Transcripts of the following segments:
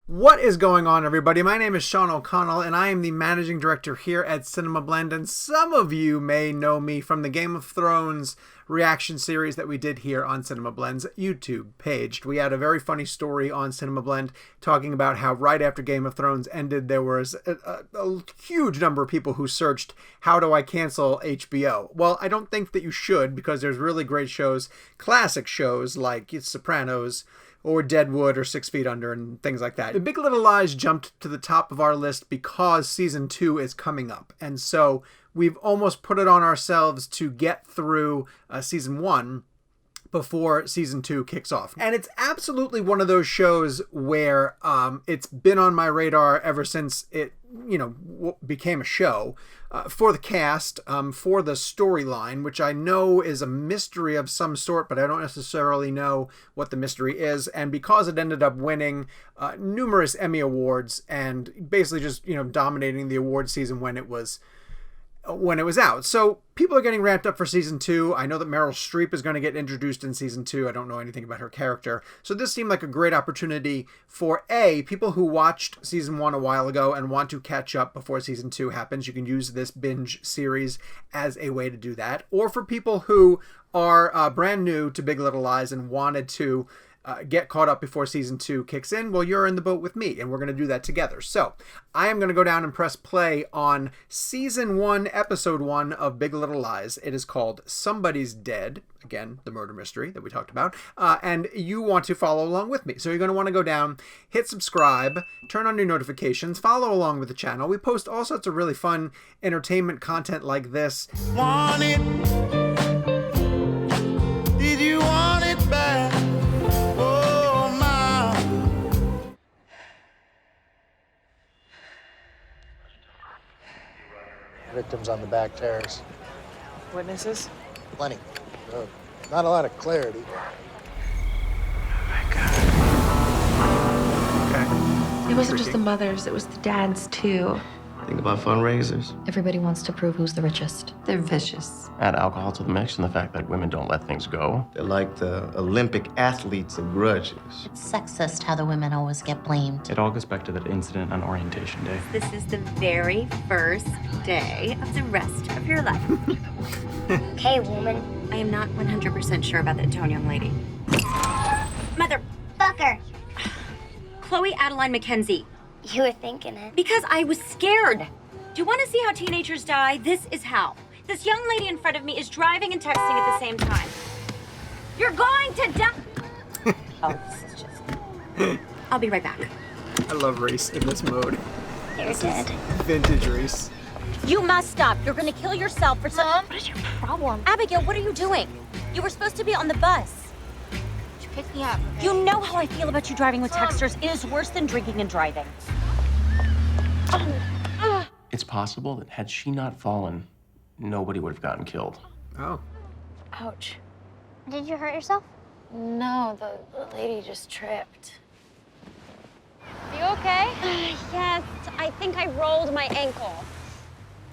What is going on, everybody? My name is Sean O'Connell, and I am the managing director here at CinemaBlend, and some of you may know me from the Game of Thrones reaction series that we did here on CinemaBlend's YouTube page. We had a very funny story on CinemaBlend talking about how right after Game of Thrones ended, there was a huge number of people who searched, how do I cancel HBO? Well, I don't think that you should, because there's really great shows, classic shows like Sopranos, or Deadwood, or 6 Feet Under, and things like that. The Big Little Lies jumped to the top of our list because season 2 is coming up. And so we've almost put it on ourselves to get through season 1 before season 2 kicks off. And it's absolutely one of those shows where it's been on my radar ever since it, became a show. For the cast, for the storyline, which I know is a mystery of some sort, but I don't necessarily know what the mystery is. And because it ended up winning numerous Emmy Awards and basically just, dominating the award season when it was out. So people are getting ramped up for season 2. I know that Meryl Streep is going to get introduced in season 2. I don't know anything about her character. So this seemed like a great opportunity for people who watched season 1 a while ago and want to catch up before season 2 happens. You can use this binge series as a way to do that. Or for people who are brand new to Big Little Lies and wanted to get caught up before season 2 kicks in, well, you're in the boat with me, and we're going to do that together. So I am going to go down and press play on season 1, episode 1 of Big Little Lies. It is called Somebody's Dead. Again, the murder mystery that we talked about. And you want to follow along with me. So you're going to want to go down, hit subscribe, turn on your notifications, follow along with the channel. We post all sorts of really fun entertainment content like this. Want it? Did you want it back? Victims on the back terrace. Witnesses? Plenty. Not a lot of clarity. Okay. It wasn't just the mothers, it was the dads, too. Think about fundraisers. Everybody wants to prove who's the richest. They're vicious. Add alcohol to the mix and the fact that women don't let things go. They're like the Olympic athletes of grudges. It's sexist how the women always get blamed. It all goes back to that incident on orientation day. This is the very first day of the rest of your life. Okay, woman. I am not 100% sure about that tone, young lady. Motherfucker. Chloe Adeline Mackenzie. You were thinking it. Because I was scared. Do you want to see how teenagers die? This is how. This young lady in front of me is driving and texting at the same time. You're going to die. Oh, this is just... I'll be right back. I love Reese in this mode. You're dead. Vintage Reese. You must stop. You're going to kill yourself for some... Mom, what is your problem? Abigail, what are you doing? You were supposed to be on the bus. You pick me up. You know how I feel about you driving with texters. It is worse than drinking and driving. It's possible that had she not fallen, nobody would have gotten killed. Oh. Ouch. Did you hurt yourself? No, the lady just tripped. You okay? Yes, I think I rolled my ankle.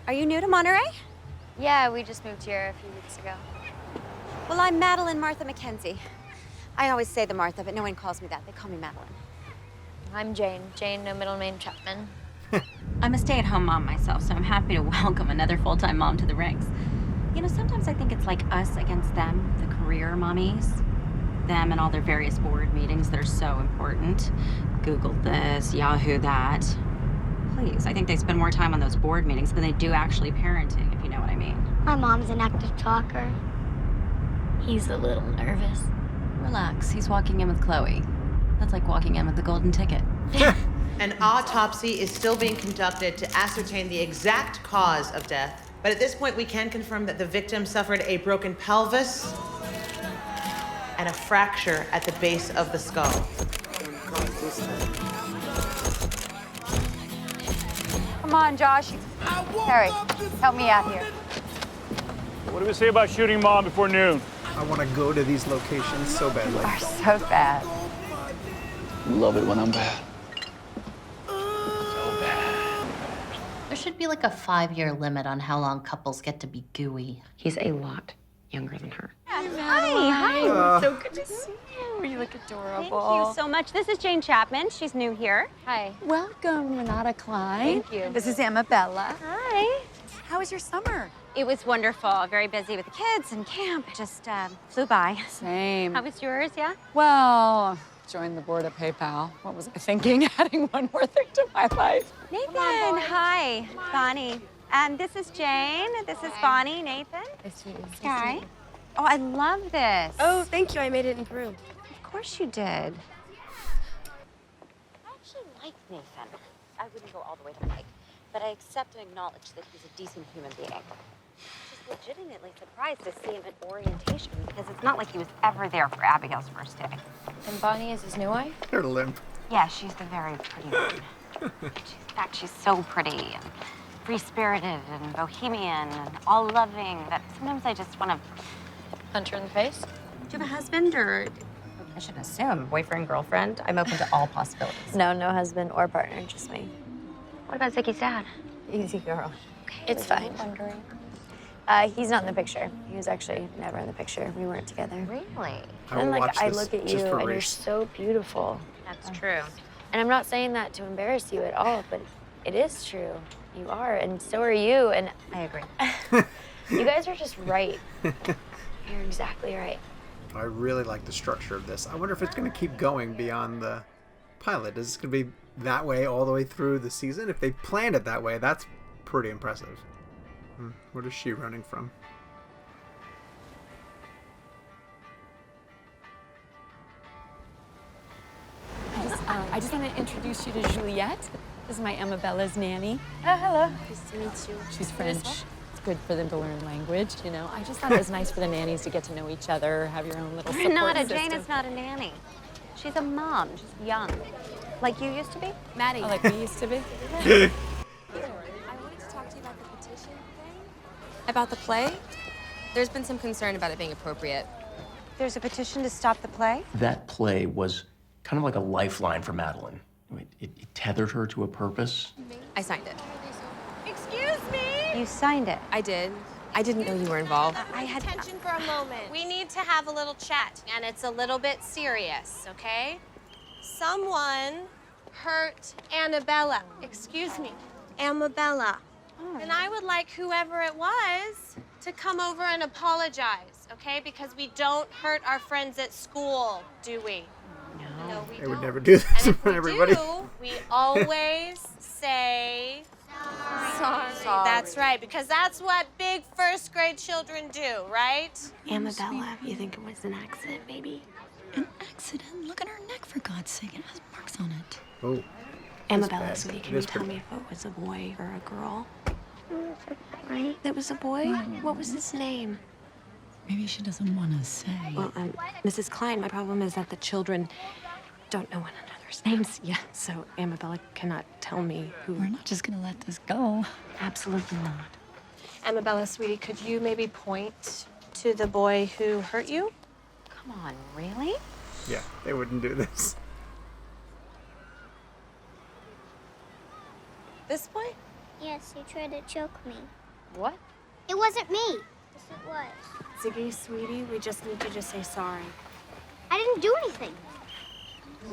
Are you new to Monterey? Yeah, we just moved here a few weeks ago. Well, I'm Madeline Martha Mackenzie. I always say the Martha, but no one calls me that. They call me Madeline. I'm Jane. Jane, no middle name Chapman. I'm a stay-at-home mom myself, so I'm happy to welcome another full-time mom to the ranks. Sometimes I think it's like us against them, the career mommies. Them and all their various board meetings that are so important. Google this, Yahoo that. Please, I think they spend more time on those board meetings than they do actually parenting, if you know what I mean. My mom's an active talker. He's a little nervous. Relax, he's walking in with Chloe. That's like walking in with the golden ticket. An autopsy is still being conducted to ascertain the exact cause of death. But at this point, we can confirm that the victim suffered a broken pelvis and a fracture at the base of the skull. Come on, Josh. Harry, help me out here. What do we say about shooting Mom before noon? I want to go to these locations so badly. You are so bad. Love it when I'm bad. There should be like a 5-year limit on how long couples get to be gooey. He's a lot younger than her. Hi. So good to see you. You look adorable. Thank you so much. This is Jane Chapman. She's new here. Hi. Welcome, Renata Klein. Thank you. This is Amabella. Hi. How was your summer? It was wonderful. Very busy with the kids and camp. Just flew by. Same. How was yours, yeah? Well, joined the board at PayPal. What was I thinking? Adding one more thing to my life. Nathan, hi. Bonnie. And this is Jane. This is Bonnie, Nathan. Sky. Oh, I love this. Oh, thank you. I made it in Peru. Of course you did. I actually like Nathan. I wouldn't go all the way to like, but I accept and acknowledge that he's a decent human being. I'm just legitimately surprised to see him at orientation because it's not like he was ever there for Abigail's first day. And Bonnie is his new wife? Her limp. Yeah, she's the very pretty one. In fact, she's so pretty and free-spirited and bohemian and all-loving that sometimes I just want to Punch her in the face? Do you have a husband or, I shouldn't assume, boyfriend, girlfriend? I'm open to all possibilities. No, no husband or partner, just me. What about Ziggy's dad? Easy girl. It's fine. Wondering. He's not in the picture. He was actually never in the picture. We weren't together. Really? I will And watch I this look at you just for and you're Reese. so beautiful. That's true. And I'm not saying that to embarrass you at all, but it is true. You are, and so are you, and I agree. you guys are just right. You're exactly right. I really like the structure of this. I wonder if it's going to keep going beyond the pilot. Is this going to be that way all the way through the season? If they planned it that way, that's pretty impressive. What is she running from? I just want to introduce you to Juliette. This is my Amabella's nanny. Oh, hello. Nice to meet you. She's French. It's good for them to learn language, you know. I just thought it was nice for the nannies to get to know each other, have your own little support Renata, system. Jane is not a nanny. She's a mom. She's young. Like you used to be? Maddie. Oh, like we used to be? I wanted to talk to you about the petition thing. About the play? There's been some concern about it being appropriate. There's a petition to stop the play? That play was kind of like a lifeline for Madeline. It tethered her to a purpose. I signed it. Excuse me? You signed it. I did. I didn't know you were involved. I had Attention for a moment. We need to have a little chat, and it's a little bit serious, okay? Someone hurt Annabella. Excuse me, Amabella. Oh. And I would like whoever it was to come over and apologize, okay? Because we don't hurt our friends at school, do we? No, we They don't. would never do this And in if front we of everybody. do, we always say sorry. That's right, because that's what big first grade children do, right? Amabella, you think it was an accident, maybe? An accident? Look at her neck, for God's sake. It has marks on it. Oh. Amabella, bad. sweetie, can It you is tell pretty- me if it was a boy or a girl? Right? That was a boy? What was his name? Maybe she doesn't want to say. Well, Mrs. Klein, my problem is that the children don't know one another's names yet, so Amabella cannot tell me who. We're not just gonna let this go. Absolutely not. Amabella, sweetie, could you maybe point to the boy who hurt you? Come on, really? Yeah, they wouldn't do this. This boy? Yes, he tried to choke me. What? It wasn't me. Yes, it was. Ziggy, sweetie, we just need you to say sorry. I didn't do anything.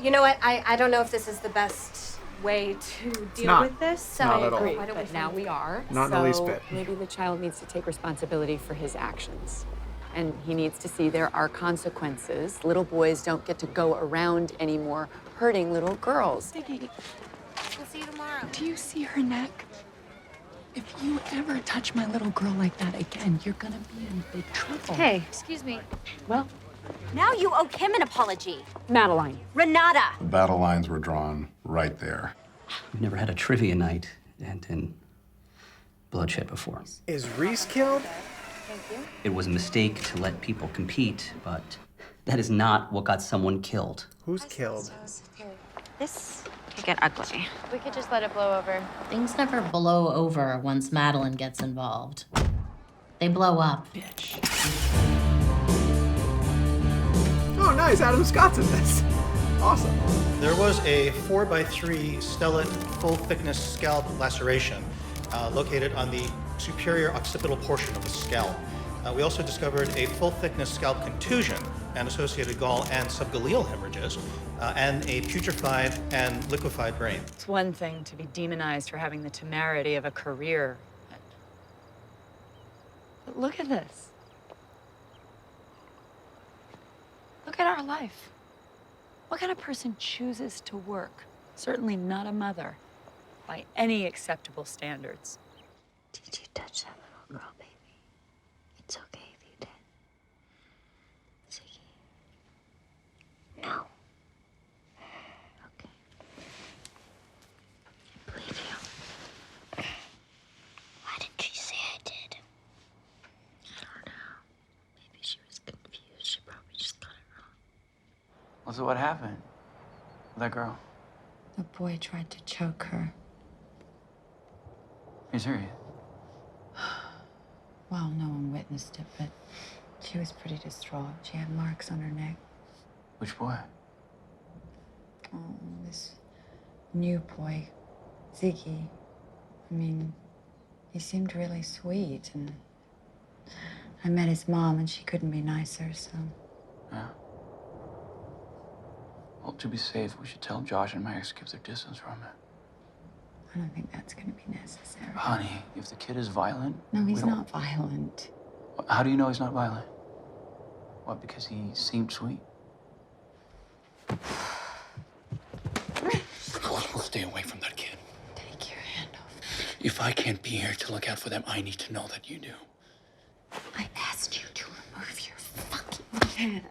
You know what? I don't know if this is the best way to deal not. with this. So Not at all. Agree, why don't but now we are. Not in the least bit. Maybe the child needs to take responsibility for his actions. And he needs to see there are consequences. Little boys don't get to go around anymore hurting little girls. We'll see you tomorrow. Do you see her neck? If you ever touch my little girl like that again, you're gonna be in big trouble. Hey. Excuse me. Well, Now you owe him an apology. Madeline. Renata. The battle lines were drawn right there. We've never had a trivia night and in bloodshed before. Is Reese killed? It was a mistake to let people compete, but that is not what got someone killed. Who's killed? This could get ugly. We could just let it blow over. Things never blow over once Madeline gets involved. They blow up. Bitch. Oh, nice. Adam Scott's in this. Awesome. There was a 4x3 stellate full-thickness scalp laceration located on the superior occipital portion of the scalp. We also discovered a full-thickness scalp contusion and associated gall and subgaleal hemorrhages, and a putrefied and liquefied brain. It's one thing to be demonized for having the temerity of a career. But look at this. Look at our life. What kind of person chooses to work? Certainly not a mother, by any acceptable standards. Did you touch that little girl, baby? It's okay if you did. Ziggy. No. Okay. I believe you. Why didn't she say I did? I don't know. Maybe she was confused. She probably just got it wrong. Well, so what happened with that girl? The boy tried to choke her. Are you serious? Well, no one witnessed it, but she was pretty distraught. She had marks on her neck. Which boy? Oh, this new boy, Ziggy. I mean, he seemed really sweet, and I met his mom, and she couldn't be nicer, so... Yeah. Well, to be safe, we should tell Josh and Max to keep their distance from it. I don't think that's gonna be necessary. Honey, if the kid is violent... No, he's not violent. How do you know he's not violent? What, because he seemed sweet? We'll stay away from that kid. Take your hand off. If I can't be here to look out for them, I need to know that you do. I asked you to remove your fucking hand.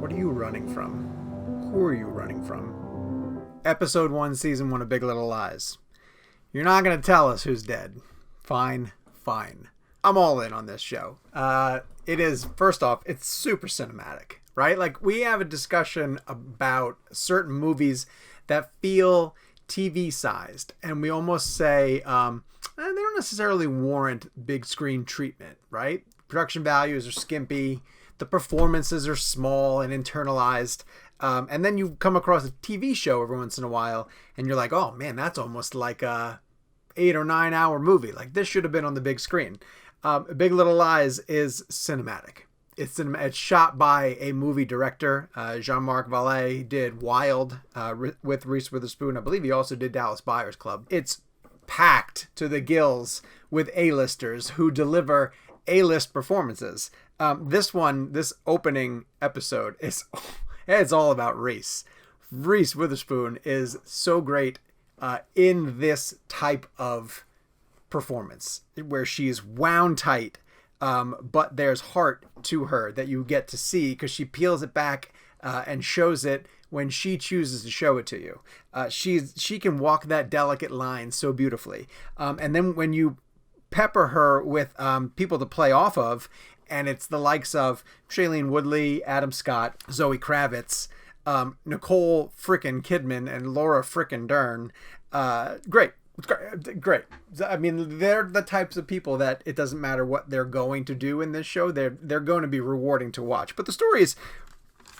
What are you running from? Who are you running from? Episode 1, Season 1 of Big Little Lies. You're not going to tell us who's dead. Fine, fine. I'm all in on this show. It is, first off, it's super cinematic, right? Like, we have a discussion about certain movies that feel TV-sized, and we almost say they don't necessarily warrant big screen treatment, right? Production values are skimpy. The performances are small and internalized. And then you come across a TV show every once in a while, and you're like, oh, man, that's almost like a 8 or 9 hour movie. Like, this should have been on the big screen. Big Little Lies is cinematic. It's shot by a movie director. Jean-Marc Vallée did Wild with Reese Witherspoon. I believe he also did Dallas Buyers Club. It's packed to the gills with A-listers who deliver A-list performances. This opening episode it's all about Reese. Reese Witherspoon is so great in this type of performance where she's wound tight, but there's heart to her that you get to see because she peels it back and shows it when she chooses to show it to you. She can walk that delicate line so beautifully. And then when you pepper her with people to play off of, and it's the likes of Shailene Woodley, Adam Scott, Zoe Kravitz, Nicole frickin' Kidman, and Laura frickin' Dern. Great. Great. I mean, they're the types of people that it doesn't matter what they're going to do in this show. They're going to be rewarding to watch. But the story is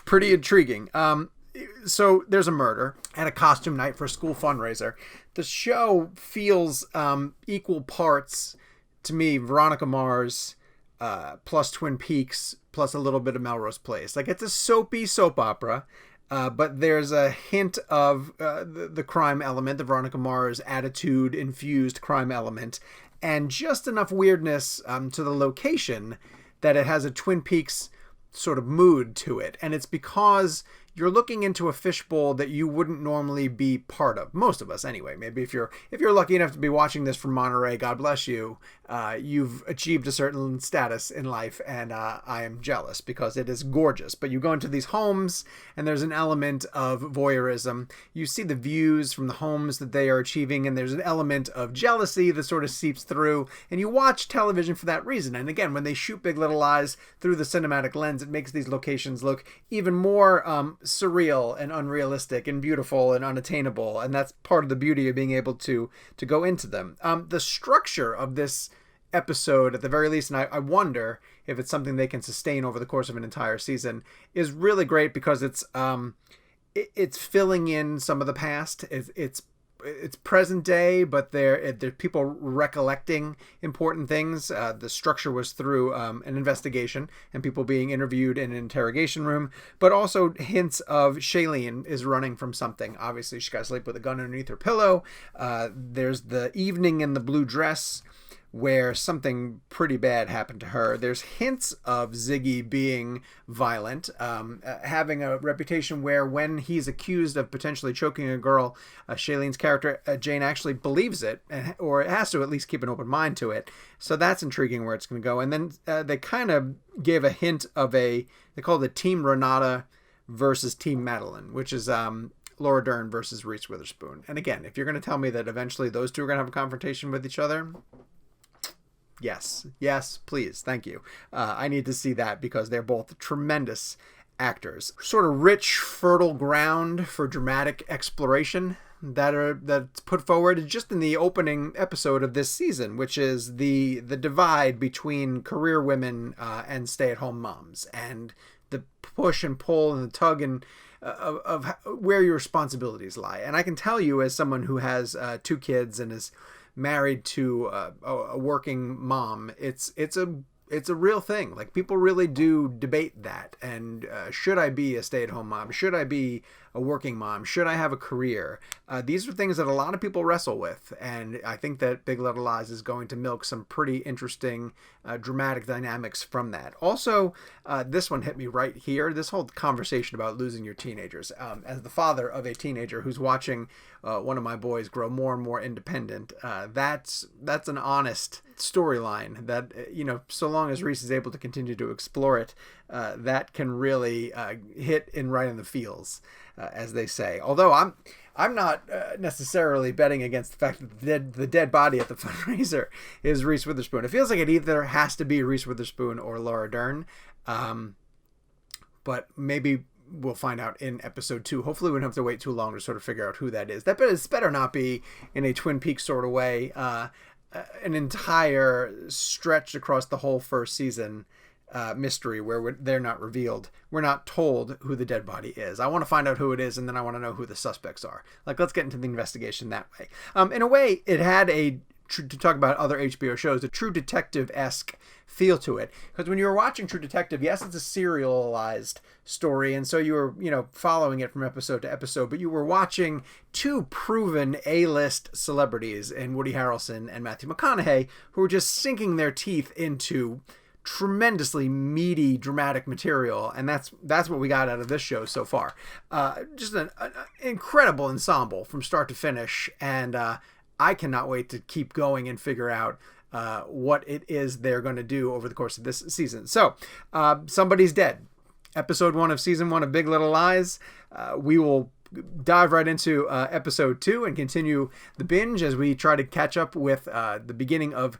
pretty intriguing. So there's a murder at a costume night for a school fundraiser. The show feels equal parts, to me, Veronica Mars, plus Twin Peaks, plus a little bit of Melrose Place. Like, it's a soapy soap opera, but there's a hint of the crime element, the Veronica Mars attitude-infused crime element, and just enough weirdness to the location that it has a Twin Peaks sort of mood to it. And it's because you're looking into a fishbowl that you wouldn't normally be part of. Most of us, anyway. Maybe if you're lucky enough to be watching this from Monterey, God bless you. You've achieved a certain status in life, and I am jealous because it is gorgeous. But you go into these homes, and there's an element of voyeurism. You see the views from the homes that they are achieving, and there's an element of jealousy that sort of seeps through. And you watch television for that reason. And again, when they shoot Big Little Lies through the cinematic lens, it makes these locations look even more surreal and unrealistic and beautiful and unattainable, and that's part of the beauty of being able to go into them. The structure of this episode, at the very least, and I wonder if it's something they can sustain over the course of an entire season, is really great because it's filling in some of the past. It's it's present day, but they're people recollecting important things. The structure was through an investigation and people being interviewed in an interrogation room, but also hints of Shailene is running from something. Obviously, she got to sleep with a gun underneath her pillow. There's the evening in the blue dress where something pretty bad happened to her. There's hints of Ziggy being violent, having a reputation where when he's accused of potentially choking a girl, Shailene's character, Jane, actually believes it, or has to at least keep an open mind to it. So that's intriguing where it's going to go. And then they kind of gave a hint of they called it Team Renata versus Team Madeline, which is Laura Dern versus Reese Witherspoon. And again, if you're going to tell me that eventually those two are going to have a confrontation with each other, yes, please, thank you. I need to see that because they're both tremendous actors. Sort of rich, fertile ground for dramatic exploration that's put forward just in the opening episode of this season, which is the divide between career women and stay-at-home moms, and the push and pull and the tug and of where your responsibilities lie. And I can tell you, as someone who has 2 kids and is married to a working mom, it's a real thing. Like, people really do debate that. And should I be a stay-at-home mom? Should I be a working mom? Should I have a career? These are things that a lot of people wrestle with. And I think that Big Little Lies is going to milk some pretty interesting dramatic dynamics from that. Also, this one hit me right here. This whole conversation about losing your teenagers. As the father of a teenager who's watching one of my boys grow more and more independent, that's an honest storyline that, so long as Reese is able to continue to explore it, that can really hit right in the feels, as they say. Although I'm not necessarily betting against the fact that the dead body at the fundraiser is Reese Witherspoon. It feels like it either has to be Reese Witherspoon or Laura Dern, but maybe we'll find out in episode 2. Hopefully we don't have to wait too long to sort of figure out who that is. That better not be, in a Twin Peaks sort of way, an entire stretch across the whole first season mystery where they're not revealed. We're not told who the dead body is. I want to find out who it is, and then I want to know who the suspects are. Like, let's get into the investigation that way. In a way, it had to talk about other HBO shows, a True Detective-esque feel to it. Because when you were watching True Detective, yes, it's a serialized story, and so you were, following it from episode to episode, but you were watching 2 proven A-list celebrities in Woody Harrelson and Matthew McConaughey, who were just sinking their teeth into tremendously meaty, dramatic material, and that's what we got out of this show so far. Just an incredible ensemble from start to finish, and I cannot wait to keep going and figure out what it is they're going to do over the course of this season. So, somebody's dead. Episode 1 of season 1 of Big Little Lies. We will dive right into episode 2 and continue the binge as we try to catch up with the beginning of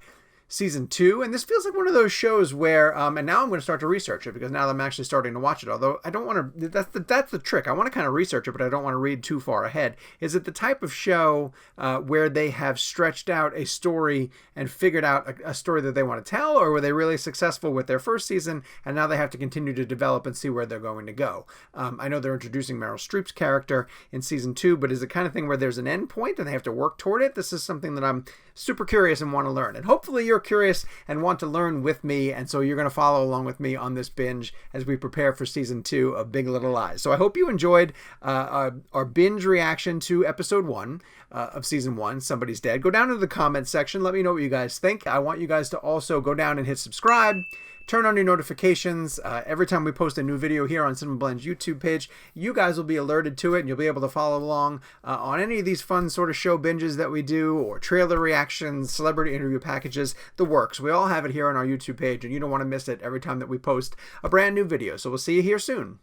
season 2. And this feels like one of those shows where, and now I'm going to start to research it, because now that I'm actually starting to watch it, although I don't want to, that's the trick. I want to kind of research it, but I don't want to read too far ahead. Is it the type of show where they have stretched out a story and figured out a story that they want to tell, or were they really successful with their first season and now they have to continue to develop and see where they're going to go? I know they're introducing Meryl Streep's character in season 2, but is it the kind of thing where there's an end point and they have to work toward it? This is something that I'm super curious and want to learn, and hopefully you're curious and want to learn with me, and so you're going to follow along with me on this binge as we prepare for season 2 of Big Little Lies. So I hope you enjoyed our binge reaction to episode 1 of season 1, Somebody's Dead. Go down to the comments section, let me know what you guys think. I want you guys to also go down and hit subscribe, turn on your notifications. Every time we post a new video here on CinemaBlend's YouTube page, you guys will be alerted to it, and you'll be able to follow along on any of these fun sort of show binges that we do, or trailer reactions, celebrity interview packages, the works. We all have it here on our YouTube page, and you don't want to miss it every time that we post a brand new video. So we'll see you here soon.